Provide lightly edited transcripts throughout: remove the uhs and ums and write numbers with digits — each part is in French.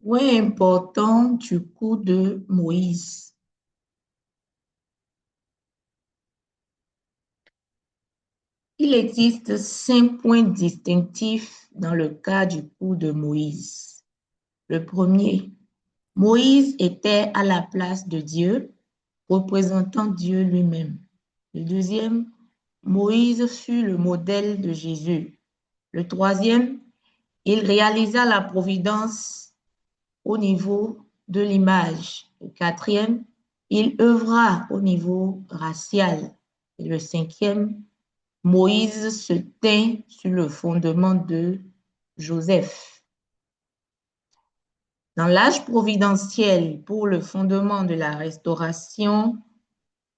Ouais, important du coup de Moïse. Il existe 5 points distinctifs dans le cas du coup de Moïse. Le premier, Moïse était à la place de Dieu, représentant Dieu lui-même. Le deuxième, Moïse fut le modèle de Jésus. Le troisième, il réalisa la providence au niveau de l'image. Le quatrième, il œuvra au niveau racial. Et le cinquième, Moïse se tint sur le fondement de Joseph. Dans l'âge providentiel, pour le fondement de la restauration,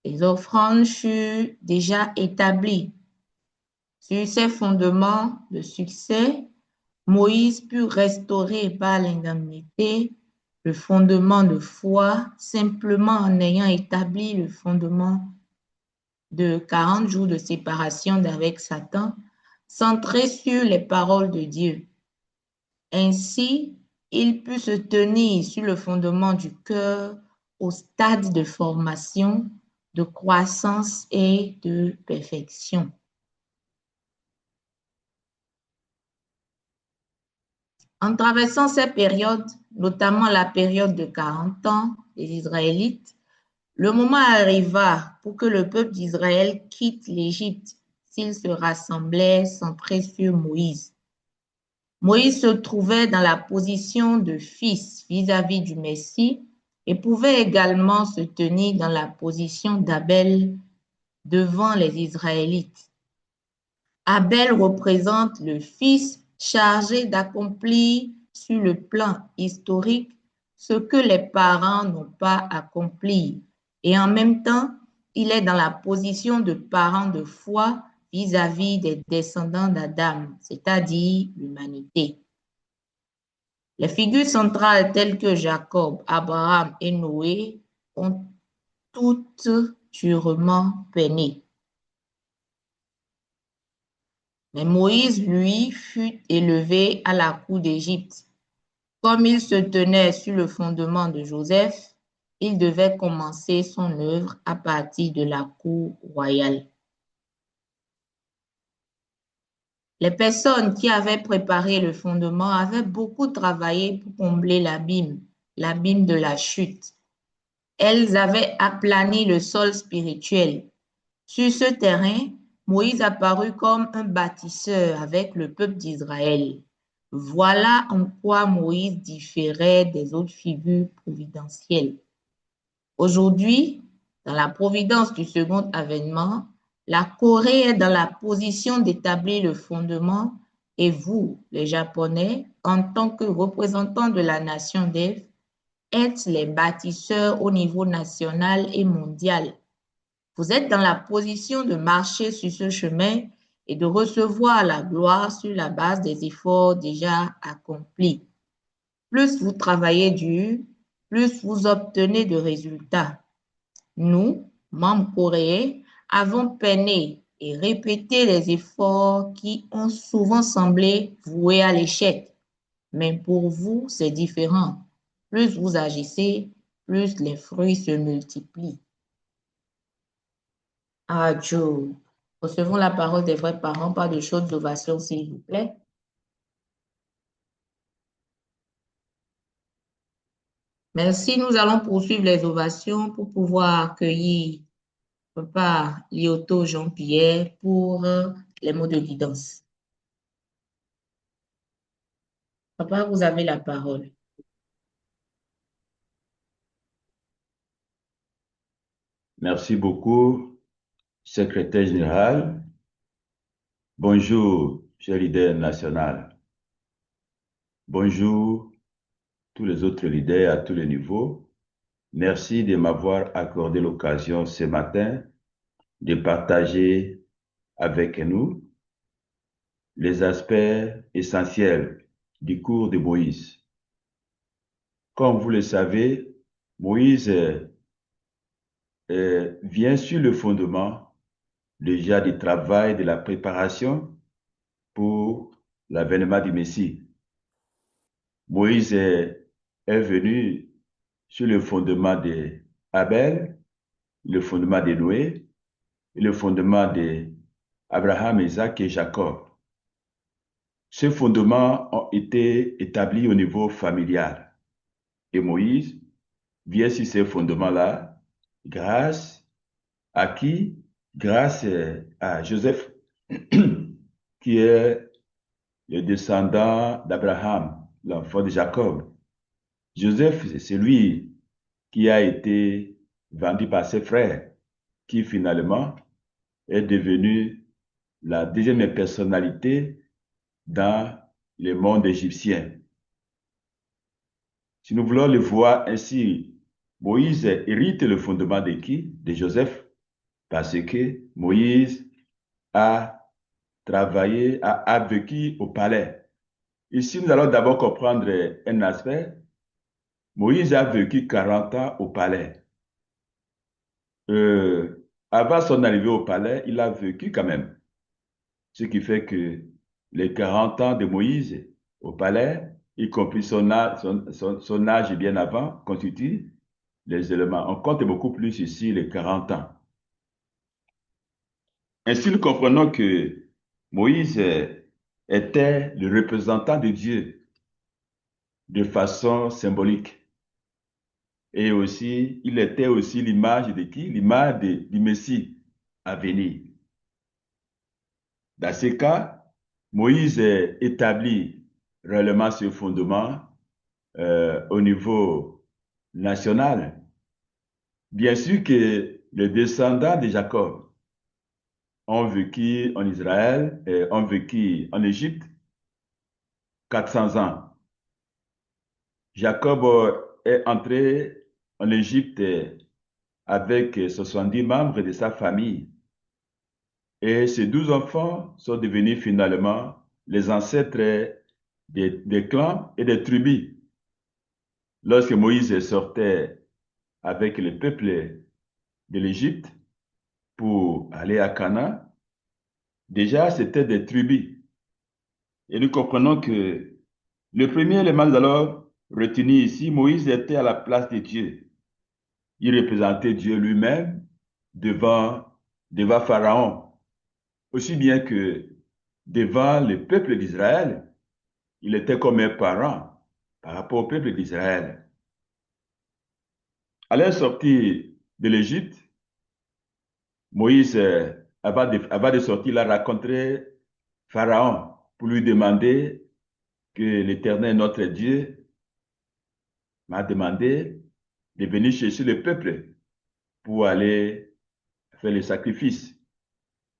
les offrandes furent déjà établies. Sur ces fondements de succès, Moïse put restaurer par l'indemnité le fondement de foi simplement en ayant établi le fondement de 40 jours de séparation d'avec Satan, centré sur les paroles de Dieu. Ainsi, il put se tenir sur le fondement du cœur au stade de formation, de croissance et de perfection. En traversant ces périodes, notamment la période de 40 ans des Israélites, le moment arriva pour que le peuple d'Israël quitte l'Égypte s'il se rassemblait centré sur Moïse. Moïse se trouvait dans la position de fils vis-à-vis du Messie et pouvait également se tenir dans la position d'Abel devant les Israélites. Abel représente le fils chargé d'accomplir sur le plan historique ce que les parents n'ont pas accompli. Et en même temps, il est dans la position de parent de foi vis-à-vis des descendants d'Adam, c'est-à-dire l'humanité. Les figures centrales telles que Jacob, Abraham et Noé ont toutes durement peiné. Mais Moïse, lui, fut élevé à la cour d'Égypte. Comme il se tenait sur le fondement de Joseph, il devait commencer son œuvre à partir de la cour royale. Les personnes qui avaient préparé le fondement avaient beaucoup travaillé pour combler l'abîme de la chute. Elles avaient aplani le sol spirituel. Sur ce terrain, Moïse apparut comme un bâtisseur avec le peuple d'Israël. Voilà en quoi Moïse différait des autres figures providentielles. Aujourd'hui, dans la providence du second avènement, la Corée est dans la position d'établir le fondement et vous, les Japonais, en tant que représentants de la nation d'Ève, êtes les bâtisseurs au niveau national et mondial. Vous êtes dans la position de marcher sur ce chemin et de recevoir la gloire sur la base des efforts déjà accomplis. Plus vous travaillez dur, plus vous obtenez de résultats. Nous, membres coréens, avons peiné et répété les efforts qui ont souvent semblé voués à l'échec. Mais pour vous, c'est différent. Plus vous agissez, plus les fruits se multiplient. Ah, Joe, recevons la parole des vrais parents, pas de chaudes ovations, s'il vous plaît. Merci, nous allons poursuivre les ovations pour pouvoir accueillir Papa Lyoto Jean-Pierre pour les mots de guidance. Papa, vous avez la parole. Merci beaucoup, secrétaire général. Bonjour, cher leader national. Bonjour, tous les autres leaders à tous les niveaux. Merci de m'avoir accordé l'occasion ce matin de partager avec nous les aspects essentiels du cours de Moïse. Comme vous le savez, Moïse vient sur le fondement déjà du travail de la préparation pour l'avènement du Messie. Moïse est venu sur le fondement d'Abel, le fondement de Noé, et le fondement d'Abraham, Isaac et Jacob. Ces fondements ont été établis au niveau familial. Et Moïse vient sur ces fondements-là grâce à qui? Grâce à Joseph, qui est le descendant d'Abraham, l'enfant de Jacob. Joseph, c'est celui qui a été vendu par ses frères, qui finalement est devenu la deuxième personnalité dans le monde égyptien. Si nous voulons le voir ainsi, Moïse hérite le fondement de qui? De Joseph, parce que Moïse a travaillé, a vécu au palais. Ici, nous allons d'abord comprendre un aspect. Moïse a vécu 40 ans au palais. Avant son arrivée au palais, il a vécu quand même. Ce qui fait que les 40 ans de Moïse au palais, y compris son âge bien avant, constituent les éléments. On compte beaucoup plus ici les 40 ans. Ainsi, nous comprenons que Moïse était le représentant de Dieu de façon symbolique. Et aussi, il était aussi l'image de qui? L'image du Messie à venir. Dans ce cas, Moïse établit réellement ce fondement au niveau national. Bien sûr que les descendants de Jacob ont vécu en Israël et ont vécu en Égypte 400 ans. Jacob est entré en Égypte avec 70 membres de sa famille. Et ces 12 enfants sont devenus finalement les ancêtres des clans et des tribus. Lorsque Moïse sortait avec le peuple de l'Égypte pour aller à Canaan, déjà c'était des tribus. Et nous comprenons que le premier élément alors retenu ici, Moïse était à la place de Dieu. Il représentait Dieu lui-même devant Pharaon, aussi bien que devant le peuple d'Israël. Il était comme un parent par rapport au peuple d'Israël. À leur sortie de l'Égypte, Moïse, avant de sortir, il a rencontré Pharaon pour lui demander que l'Éternel, notre Dieu, m'a demandé de venir chercher le peuple pour aller faire le sacrifice.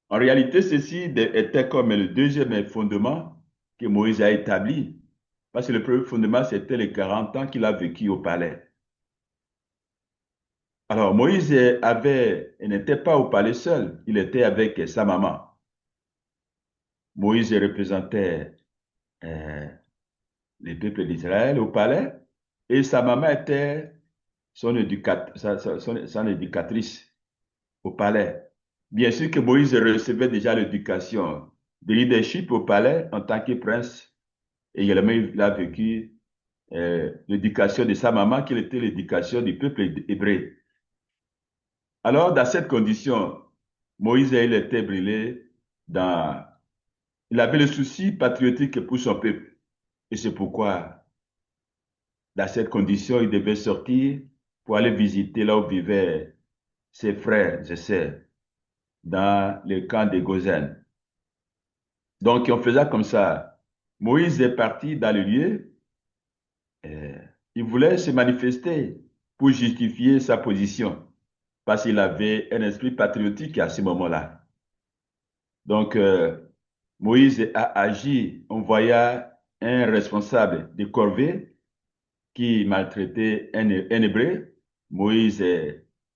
En réalité, ceci était comme le deuxième fondement que Moïse a établi, parce que le premier fondement, c'était les 40 ans qu'il a vécu au palais. Alors, Moïse n'était pas au palais seul, il était avec sa maman. Moïse représentait euh, le peuple d'Israël au palais et sa maman était son éducatrice au palais. Bien sûr que Moïse recevait déjà l'éducation de leadership au palais en tant que prince. Et également, il a vécu l'éducation de sa maman, qui était l'éducation du peuple hébreu. Alors, dans cette condition, Moïse, il était brûlé dans... Il avait le souci patriotique pour son peuple. Et c'est pourquoi, dans cette condition, il devait sortir pour aller visiter là où vivaient ses frères et sœurs, dans le camp de Gozen. Donc, on faisait comme ça. Moïse est parti dans le lieu. euh, il voulait se manifester pour justifier sa position, parce qu'il avait un esprit patriotique à ce moment-là. Donc, Moïse a agi en voyant un responsable de corvée qui maltraitait un Hébreu. Moïse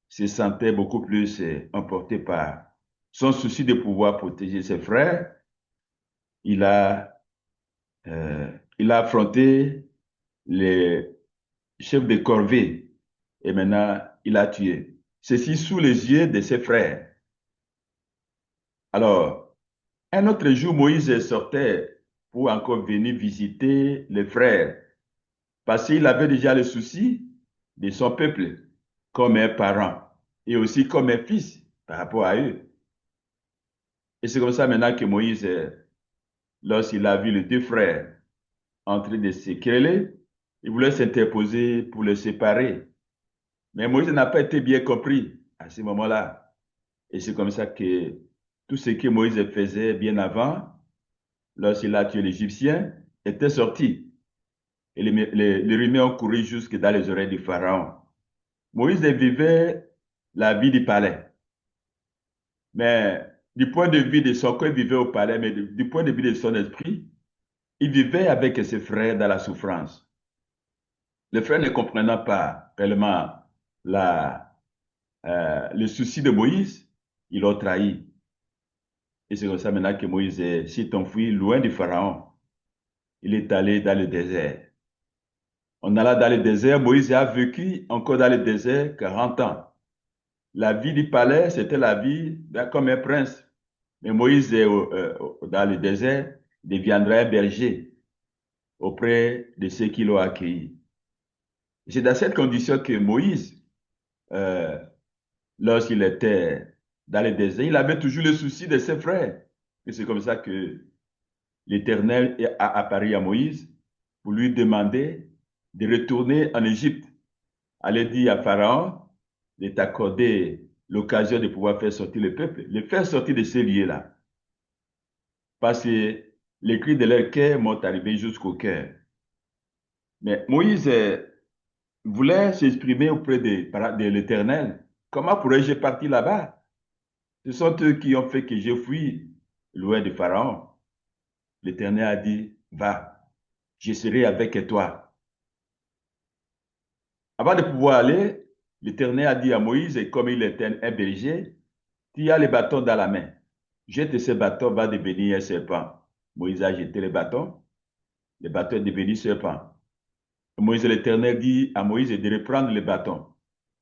se sentait beaucoup plus emporté par son souci de pouvoir protéger ses frères. Il a, il a affronté les chefs de corvée et maintenant il a tué. Ceci sous les yeux de ses frères. Alors, un autre jour, Moïse sortait pour encore venir visiter les frères parce qu'il avait déjà le souci de son peuple, comme un parent, et aussi comme un fils par rapport à eux. Et c'est comme ça maintenant que Moïse, lorsqu'il a vu les deux frères en train de se quereller, il voulait s'interposer pour les séparer. Mais Moïse n'a pas été bien compris à ce moment-là. Et c'est comme ça que tout ce que Moïse faisait bien avant, lorsqu'il a tué l'Égyptien, était sorti. Et les rumeurs ont couru jusque dans les oreilles du Pharaon. Moïse vivait la vie du palais. Mais du point de vue de son corps, il vivait au palais, mais du point de vue de son esprit, il vivait avec ses frères dans la souffrance. Les frères ne comprenant pas réellement le souci de Moïse, ils l'ont trahi. Et c'est comme ça maintenant que Moïse s'est enfui loin du Pharaon. Il est allé dans le désert. En allant dans le désert, Moïse a vécu encore dans le désert 40 ans. La vie du palais, c'était la vie comme un prince. Mais Moïse, dans le désert, deviendra un berger auprès de ceux qui l'ont accueilli. C'est dans cette condition que Moïse, euh, lorsqu'il était dans le désert, il avait toujours le souci de ses frères. Et c'est comme ça que l'Éternel a apparu à Moïse pour lui demander de retourner en Égypte. Aller dire à Pharaon de t'accorder l'occasion de pouvoir faire sortir le peuple, le faire sortir de ces lieux-là. Parce que les cris de leur cœur m'ont arrivé jusqu'au cœur. Mais Moïse voulait s'exprimer auprès de l'Éternel. Comment pourrais-je partir là-bas? Ce sont eux qui ont fait que je fuis loin de Pharaon. L'Éternel a dit, va, je serai avec toi. Avant de pouvoir aller, l'Éternel a dit à Moïse, et comme il était un berger, tu as le bâton dans la main. Jette ce bâton, va devenir un serpent. Moïse a jeté le bâton est devenu serpent. Moïse, l'Éternel dit à Moïse de reprendre le bâton.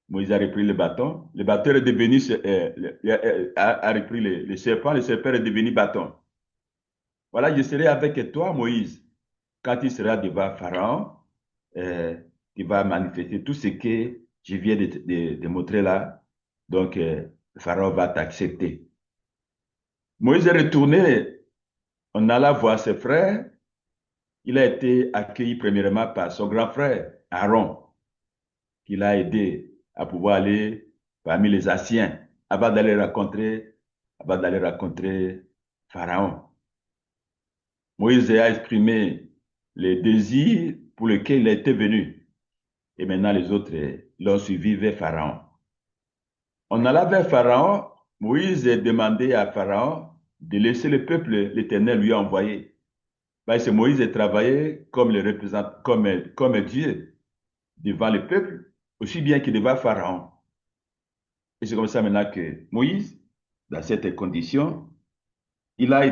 Moïse a repris le bâton est devenu, a repris le serpent est devenu bâton. Voilà, je serai avec toi, Moïse. Quand tu seras devant Pharaon, tu vas manifester tout ce que je viens de montrer là. Donc, Pharaon va t'accepter. Moïse est retourné, on alla voir ses frères. Il a été accueilli premièrement par son grand frère, Aaron, qui l'a aidé à pouvoir aller parmi les Anciens avant d'aller rencontrer Pharaon. Moïse a exprimé les désirs pour lesquels il était venu. Et maintenant, les autres l'ont suivi vers Pharaon. On alla vers Pharaon. Moïse a demandé à Pharaon de laisser le peuple, l'Éternel lui a envoyé. Parce que Moïse a travaillé comme le représentant, comme Dieu devant le peuple, aussi bien que devant Pharaon. Et c'est comme ça maintenant que Moïse, dans cette condition, il a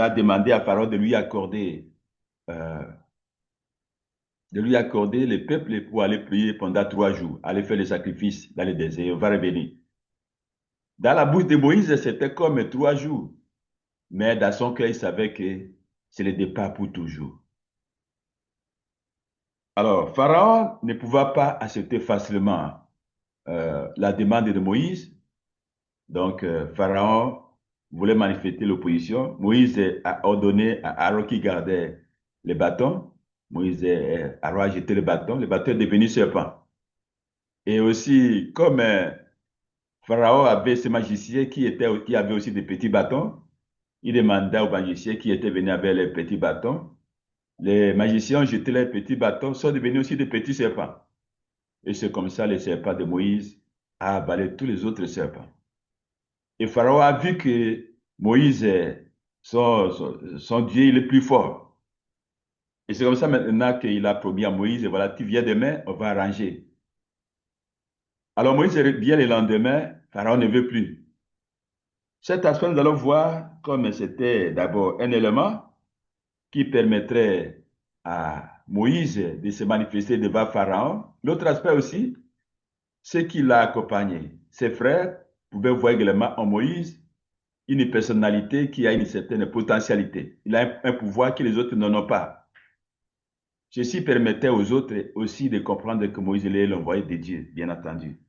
demandé à Pharaon euh, de lui accorder le peuple pour aller prier pendant 3 jours, aller faire les sacrifices dans le désert, on va revenir. Dans la bouche de Moïse, c'était comme 3 jours. Mais dans son cœur, il savait que c'est le départ pour toujours. Alors, Pharaon ne pouvait pas accepter facilement la demande de Moïse. Donc, Pharaon voulait manifester l'opposition. Moïse a ordonné à Aaron qui gardait les bâtons. Aaron a jeté le bâton est devenu serpent. Et aussi, comme Pharaon avait ses magiciens qui avaient aussi des petits bâtons, il demanda aux magiciens qui étaient venus avec les petits bâtons. Les magiciens ont jeté les petits bâtons, sont devenus aussi des petits serpents. Et c'est comme ça le serpent de Moïse a avalé tous les autres serpents. Et Pharaon a vu que Moïse, son Dieu, il est plus fort. Et c'est comme ça maintenant qu'il a promis à Moïse, voilà, tu viens demain, on va arranger. Alors Moïse vient le lendemain, Pharaon ne veut plus. Cet aspect, nous allons voir comme c'était d'abord un élément qui permettrait à Moïse de se manifester devant Pharaon. L'autre aspect aussi, c'est qu'il l'a accompagné. Ses frères pouvaient voir également en Moïse une personnalité qui a une certaine potentialité. Il a un pouvoir que les autres n'en ont pas. Ceci permettait aux autres aussi de comprendre que Moïse est l'envoyé de Dieu, bien entendu.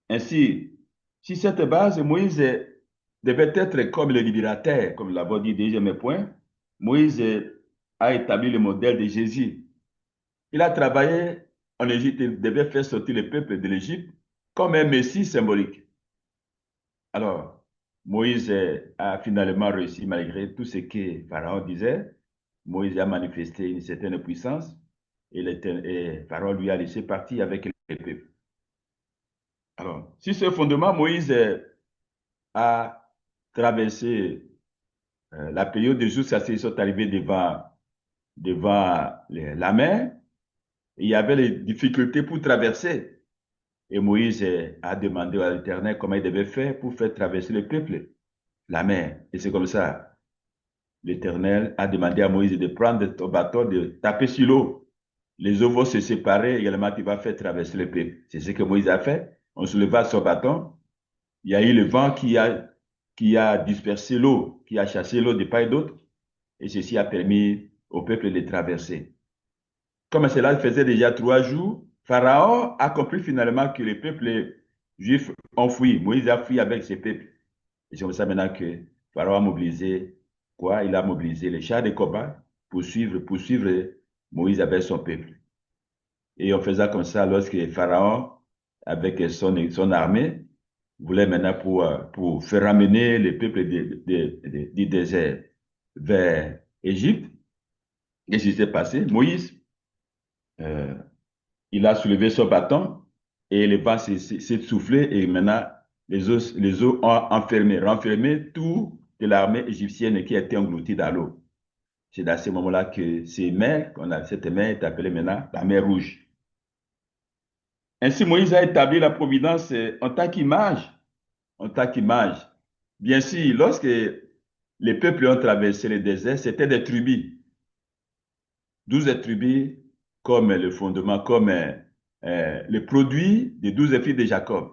Ainsi, si cette base, Moïse devait être comme le libérateur, comme l'avons dit déjà mes points, Moïse a établi le modèle de Jésus. Il a travaillé en Égypte, il devait faire sortir le peuple de l'Égypte comme un messie symbolique. Alors, Moïse a finalement réussi malgré tout ce que Pharaon disait. Moïse a manifesté une certaine puissance et Pharaon lui a laissé partir avec le peuple. Alors, sur ce fondement, Moïse a traversé la période de jours, ils sont arrivés devant la mer. Il y avait les difficultés pour traverser. Et Moïse a demandé à l'Éternel comment il devait faire pour faire traverser le peuple, la mer. Et c'est comme ça. L'Éternel a demandé à Moïse de prendre ton bâton, de taper sur l'eau. Les eaux vont se séparer, également tu vas faire traverser le peuple. C'est ce que Moïse a fait. On souleva son bâton. Il y a eu le vent qui a dispersé l'eau, qui a chassé l'eau de part et d'autre. Et ceci a permis au peuple de traverser. Comme cela faisait déjà 3 jours, Pharaon a compris finalement que les peuples juifs ont fui. Moïse a fui avec ses peuples. Et c'est comme ça maintenant que Pharaon a mobilisé quoi? Il a mobilisé les chars de combat pour suivre Moïse avec son peuple. Et en faisant comme ça, lorsque Pharaon, avec son armée, voulait maintenant pour faire ramener les peuples du désert vers Égypte, qu'est-ce qui s'est passé? Moïse, euh, il a soulevé son bâton et le vent s'est soufflé et maintenant les eaux ont renfermé tout de l'armée égyptienne qui a été engloutie dans l'eau. C'est dans ce moment-là que cette mer est appelée maintenant la mer Rouge. Ainsi, Moïse a établi la providence en tant qu'image. Bien sûr, lorsque les peuples ont traversé le désert, c'était des tribus. 12 tribus comme le fondement, comme le produit des 12 filles de Jacob.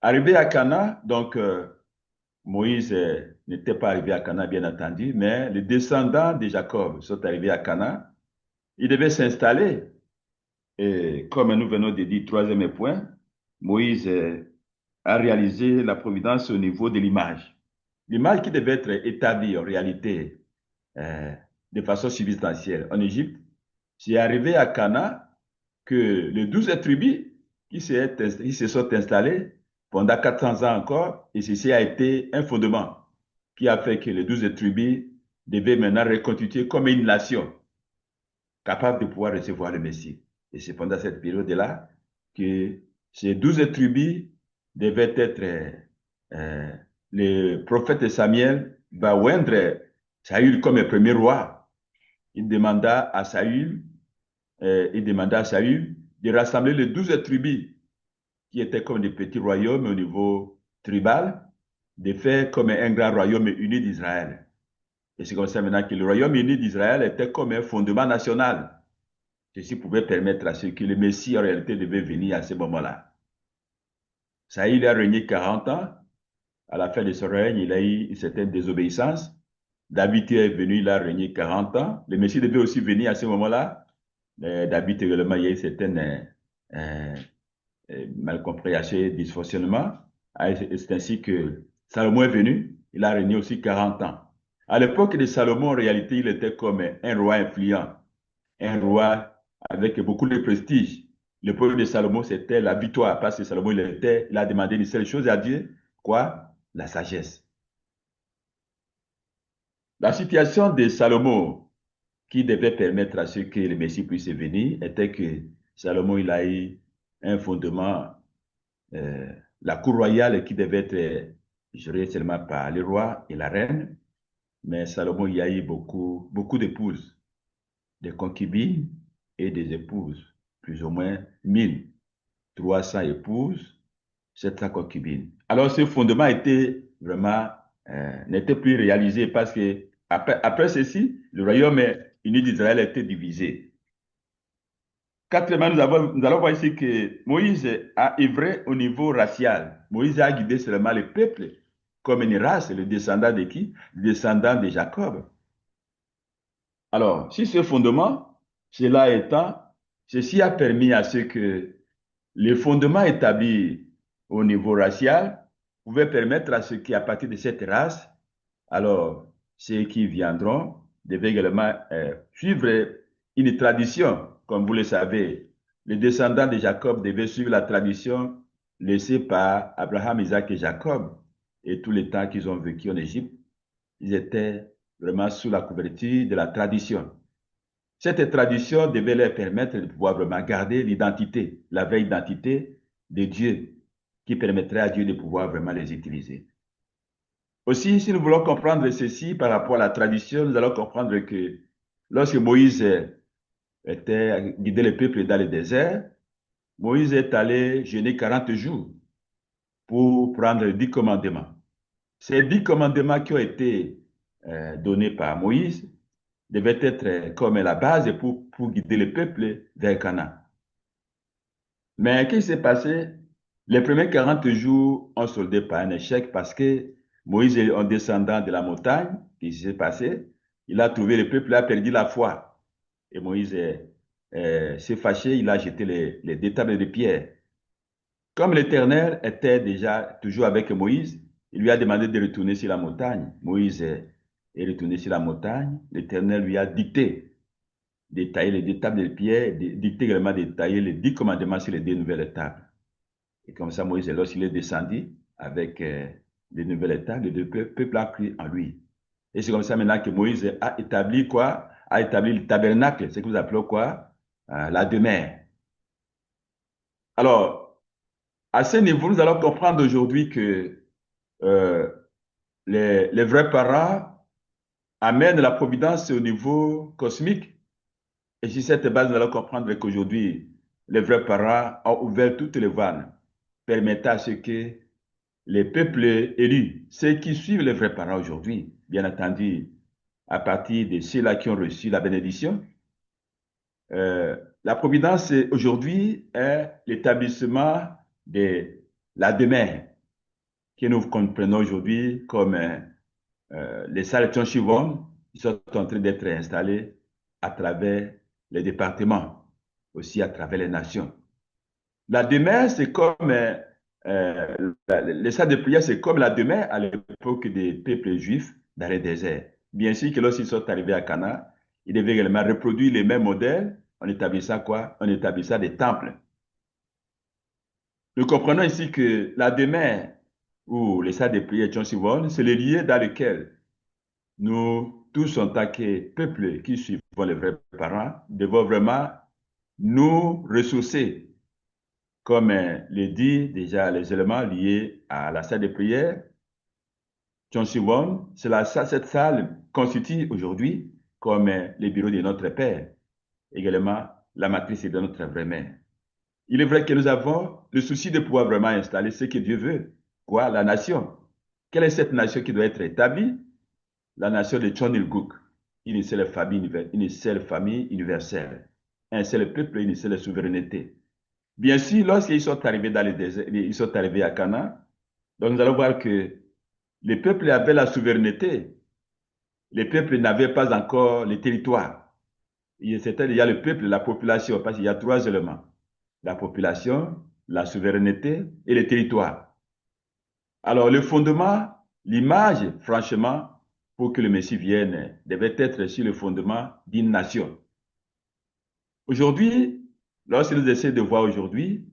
Arrivé à Cana, donc Moïse n'était pas arrivé à Cana, bien entendu, mais les descendants de Jacob sont arrivés à Cana. Ils devaient s'installer. Et comme nous venons de dire, troisième point, Moïse a réalisé la providence au niveau de l'image. L'image qui devait être établie en réalité euh, de façon substantielle en Égypte, c'est arrivé à Cana que les 12 tribus qui se sont installées pendant 400 ans encore, et ceci a été un fondement qui a fait que les 12 tribus devaient maintenant reconstituer comme une nation capable de pouvoir recevoir le Messie. Et c'est pendant cette période-là que ces 12 tribus devaient être le prophète Samuel va oindre Saül comme le premier roi. Il demanda à Saül de rassembler les 12 tribus qui étaient comme des petits royaumes au niveau tribal, de faire comme un grand royaume uni d'Israël. Et c'est comme ça maintenant que le royaume uni d'Israël était comme un fondement national. Ceci pouvait permettre à ce que le Messie en réalité devait venir à ce moment-là. Saül a régné 40 ans. À la fin de son règne, il a eu une certaine désobéissance. David est venu, il a régné 40 ans. Le Messie devait aussi venir à ce moment-là. David également, il y a eu certaines malcompréhensions, dysfonctionnements. C'est ainsi que Salomon est venu. Il a régné aussi 40 ans. À l'époque de Salomon, en réalité, il était comme un roi influent, un roi avec beaucoup de prestige. Le problème de Salomon, c'était la victoire, parce que Salomon, il a demandé une seule chose à Dieu, quoi? La sagesse. La situation de Salomon, qui devait permettre à ce que le Messie puisse venir, était que Salomon, il a eu un fondement, euh, la cour royale qui devait être gérée seulement par le roi et la reine, mais Salomon, il y a eu beaucoup d'épouses, des concubines et des épouses, plus ou moins 1300 épouses, 700 concubines. Alors ce fondement était vraiment, n'était plus réalisé parce que après ceci, le royaume uni d'Israël était divisé. Quatrièmement, nous allons voir ici que Moïse a œuvré au niveau racial. Moïse a guidé seulement le peuple comme une race, le descendant de qui? Le descendant de Jacob. Alors, sur ce fondement, Cela étant, ceci a permis à ce que les fondements établis au niveau racial pouvaient permettre à ceux qui, à partir de cette race, alors ceux qui viendront devaient également suivre une tradition. Comme vous le savez, les descendants de Jacob devaient suivre la tradition laissée par Abraham, Isaac et Jacob. Et tout le temps qu'ils ont vécu en Égypte, ils étaient vraiment sous la couverture de la tradition. Cette tradition devait leur permettre de pouvoir vraiment garder l'identité, la vraie identité de Dieu, qui permettrait à Dieu de pouvoir vraiment les utiliser. Aussi, si nous voulons comprendre ceci par rapport à la tradition, nous allons comprendre que lorsque Moïse était guidé le peuple dans le désert, Moïse est allé jeûner 40 jours pour prendre les 10 commandements. Ces 10 commandements qui ont été donnés par Moïse devaient être comme la base pour guider le peuple vers Canaan. Mais qu'est-ce qui s'est passé? Les premiers 40 jours ont soldé par un échec parce que Moïse, en descendant de la montagne, qu'est-ce qui s'est passé? Il a trouvé le peuple a perdu la foi. Et Moïse s'est fâché, il a jeté les deux tables de pierre. Comme l'Éternel était déjà toujours avec Moïse, il lui a demandé de retourner sur la montagne. Moïse est retourné sur la montagne. L'Éternel lui a dicté de tailler les deux tables de pierre, dicté également de tailler les 10 commandements sur les deux nouvelles tables. Et comme ça, Moïse, lorsqu'il est descendu avec les nouvelles tables, le peuple a cru en lui. Et c'est comme ça maintenant que Moïse a établi quoi? A établi le tabernacle, ce que vous appelez quoi? La demeure. Alors, à ce niveau, nous allons comprendre aujourd'hui que euh, les vrais parents amènent la providence au niveau cosmique. Et sur cette base, nous allons comprendre qu'aujourd'hui, les vrais parents ont ouvert toutes les vannes, permettant à ce que les peuples élus, ceux qui suivent les vrais parents aujourd'hui, bien entendu, à partir de ceux-là qui ont reçu la bénédiction, la providence aujourd'hui est l'établissement de la demeure que nous comprenons aujourd'hui comme les salles Chonchivon, qui sont en train d'être installées à travers les départements, aussi à travers les nations. La demeure, c'est comme les salles de prière, c'est comme la demeure à l'époque des peuples juifs dans les déserts. Bien sûr que lorsqu'ils sont arrivés à Cana, ils devaient également reproduire les mêmes modèles en établissant quoi? En établissant des temples. Nous comprenons ici que la demeure ou les salles de prière Chonchivon, c'est le lieu dans lequel nous tous en tant que peuple qui suivons les vrais parents, devons vraiment nous ressourcer, comme le dit déjà les éléments liés à la salle de prière. Chonchivon, cette salle constitue aujourd'hui comme le bureau de notre Père, également la matrice de notre vraie mère. Il est vrai que nous avons le souci de pouvoir vraiment installer ce que Dieu veut. Quoi? La nation. Quelle est cette nation qui doit être établie? La nation de Chonilguk, une seule famille universelle, un seul peuple, une seule souveraineté. Bien sûr, lorsqu'ils sont arrivés dans le désert, ils sont arrivés à Canaan, donc nous allons voir que les peuples avaient la souveraineté, les peuples n'avaient pas encore le territoire. C'était déjà le peuple, la population, parce qu'il y a trois éléments. La population, la souveraineté et le territoire. Alors, le fondement, l'image, franchement, pour que le Messie vienne, devait être sur le fondement d'une nation. Aujourd'hui, lorsque nous essayons de voir aujourd'hui,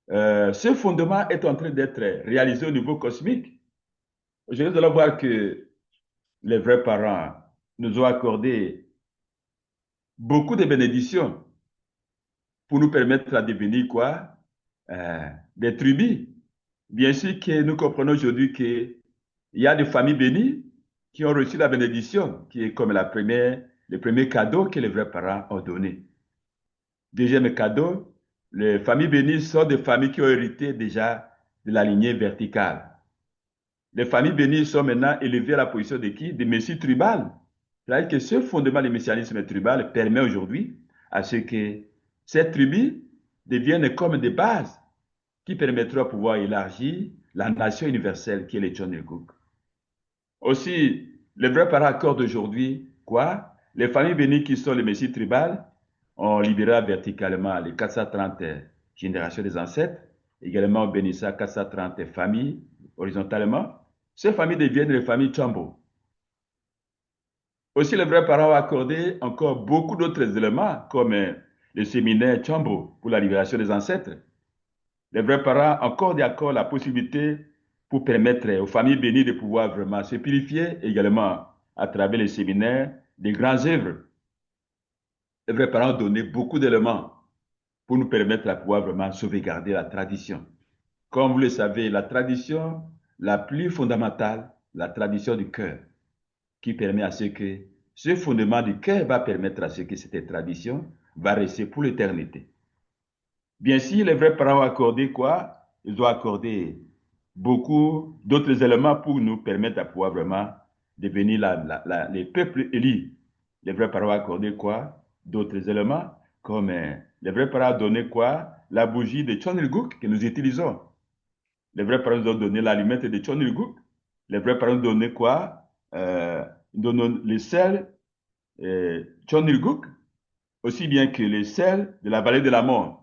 ce fondement est en train d'être réalisé au niveau cosmique. Aujourd'hui, nous allons voir que les vrais parents nous ont accordé beaucoup de bénédictions pour nous permettre de devenir quoi? Des tribus. Bien sûr que nous comprenons aujourd'hui qu'il y a des familles bénies qui ont reçu la bénédiction, qui est comme le premier cadeau que les vrais parents ont donné. Deuxième cadeau, les familles bénies sont des familles qui ont hérité déjà de la lignée verticale. Les familles bénies sont maintenant élevées à la position de qui? De messieurs tribal. C'est-à-dire que ce fondement du messianisme tribal permet aujourd'hui à ce que ces tribus deviennent comme des bases qui permettront de pouvoir élargir la nation universelle qui est le Chonilguk. Aussi, les vrais parents accordent aujourd'hui quoi? Les familles bénies qui sont les messieurs tribales On libéra verticalement les 430 générations des ancêtres. Également, on bénissait 430 familles horizontalement. Ces familles deviennent les familles Chambo. Aussi, les vrais parents ont accordé encore beaucoup d'autres éléments, comme le séminaire Chambo pour la libération des ancêtres. Les vrais parents accordent encore la possibilité pour permettre aux familles bénies de pouvoir vraiment se purifier également à travers les séminaires, des grandes œuvres. Les vrais parents ont donné beaucoup d'éléments pour nous permettre de pouvoir vraiment sauvegarder la tradition. Comme vous le savez, la tradition la plus fondamentale, la tradition du cœur, qui permet à ce que ce fondement du cœur va permettre à ce que cette tradition va rester pour l'éternité. Bien sûr, les vrais parents ont accordé quoi? Ils ont accordé beaucoup d'autres éléments pour nous permettre de pouvoir vraiment devenir les peuples élus. Les vrais parents ont accordé quoi? D'autres éléments, comme les vrais parents ont donné quoi? La bougie de Chonilguk que nous utilisons. Les vrais parents nous ont donné l'allumette de Chonilguk. Les vrais parents ont donné quoi? Le sel Chonilguk, aussi bien que le sel de la vallée de la mort.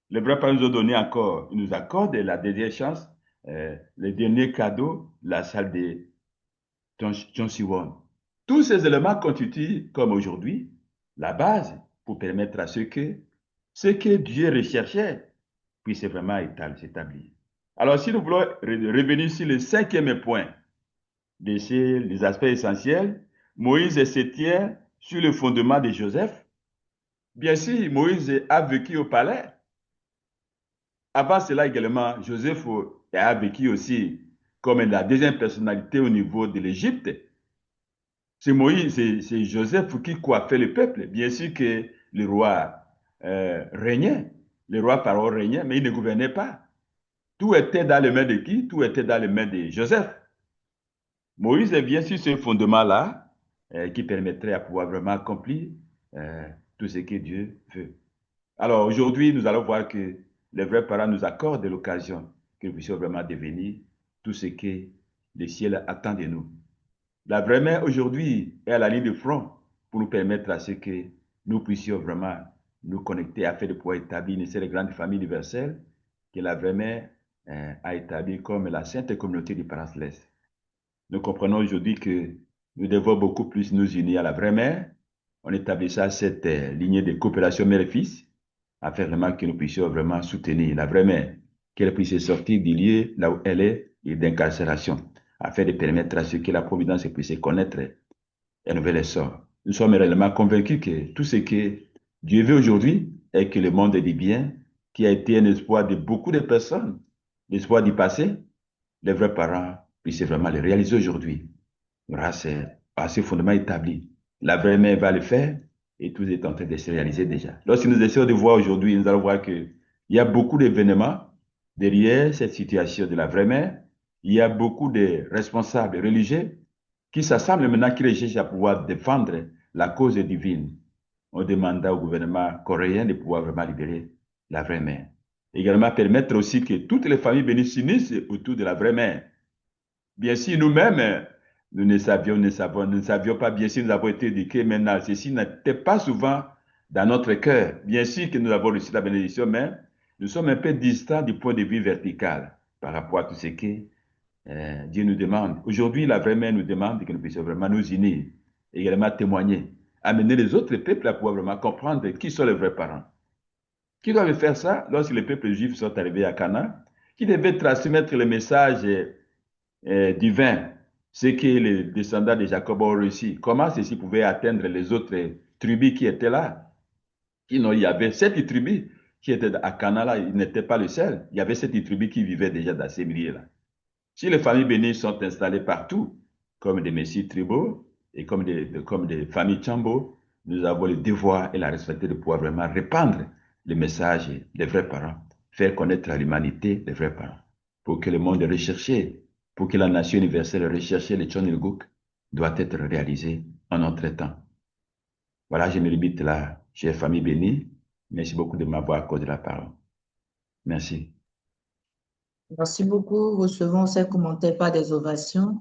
Les vrais parents nous ont donné encore, ils nous accordent la dernière chance, le dernier cadeau, la salle de Chonsiwon. Tous ces éléments constituent, comme aujourd'hui, la base pour permettre à ce que Dieu recherchait puisse vraiment s'établir. Alors, si nous voulons revenir sur le cinquième point de les aspects essentiels, Moïse se tient sur le fondement de Joseph. Bien sûr, Moïse a vécu au palais. Avant cela également, Joseph a vécu aussi comme la deuxième personnalité au niveau de l'Égypte. C'est Moïse, c'est Joseph qui coiffait le peuple. Bien sûr que le roi régnait, le roi Pharaon régnait, mais il ne gouvernait pas. Tout était dans les mains de qui? Tout était dans les mains de Joseph. Moïse est bien sûr ce fondement-là qui permettrait à pouvoir vraiment accomplir tout ce que Dieu veut. Alors aujourd'hui, nous allons voir que les vrais parents nous accordent l'occasion que nous puissions vraiment devenir tout ce que le ciel attend de nous. La vraie mère aujourd'hui est à la ligne de front pour nous permettre à ce que nous puissions vraiment nous connecter afin de pouvoir établir une seule grande famille universelle que la vraie mère a établie comme la sainte communauté du Parents Céleste. Nous comprenons aujourd'hui que nous devons beaucoup plus nous unir à la vraie mère. On établissant cette lignée de coopération mère et fils afin vraiment que nous puissions vraiment soutenir la vraie mère, qu'elle puisse sortir du lieu là où elle est et d'incarcération, afin de permettre à ce que la providence puisse connaître un nouvel essor. Nous sommes réellement convaincus que tout ce que Dieu veut aujourd'hui est que le monde du bien, qui a été un espoir de beaucoup de personnes, l'espoir du passé, les vrais parents puissent vraiment le réaliser aujourd'hui grâce à ce fondement établi. La vraie mère va le faire et tout est en train de se réaliser déjà. Lorsque nous essayons de voir aujourd'hui, nous allons voir qu'il y a beaucoup d'événements derrière cette situation de la vraie mère. Il y a beaucoup de responsables religieux qui s'assemblent maintenant, qui recherchent à pouvoir défendre la cause divine. On demanda au gouvernement coréen de pouvoir vraiment libérer la vraie mère. Également permettre aussi que toutes les familles bénies s'unissent autour de la vraie mère. Bien sûr, nous-mêmes, nous ne savions pas, bien sûr, nous avons été éduqués, maintenant, ceci n'était pas souvent dans notre cœur. Bien sûr que nous avons reçu la bénédiction, mais nous sommes un peu distants du point de vue vertical par rapport à tout ce que Dieu nous demande. Aujourd'hui, la vraie mère nous demande que nous puissions vraiment nous unir, également témoigner, amener les autres peuples à pouvoir vraiment comprendre qui sont les vrais parents. Qui doivent faire ça lorsque les peuples juifs sont arrivés à Canaan? Qui devait transmettre le message divin, ce que les descendants de Jacob ont réussi. Comment ceci pouvait atteindre les autres tribus qui étaient là? Il y avait 7 tribus qui étaient à Canaan, là, ils n'étaient pas le seul. Il y avait 7 tribus qui vivaient déjà dans ces milieux-là. Si les familles bénies sont installées partout, comme des messieurs tribaux et comme des familles Chambo, nous avons le devoir et la responsabilité de pouvoir vraiment répandre le message des vrais parents, faire connaître à l'humanité les vrais parents, pour que le monde recherché, pour que la nation universelle recherchée, le Chonilguk, doit être réalisé en notre temps. Voilà, je me limite là, chère famille bénie. Merci beaucoup de m'avoir accordé la parole. Merci. Merci beaucoup. Recevons ces commentaires par des ovations.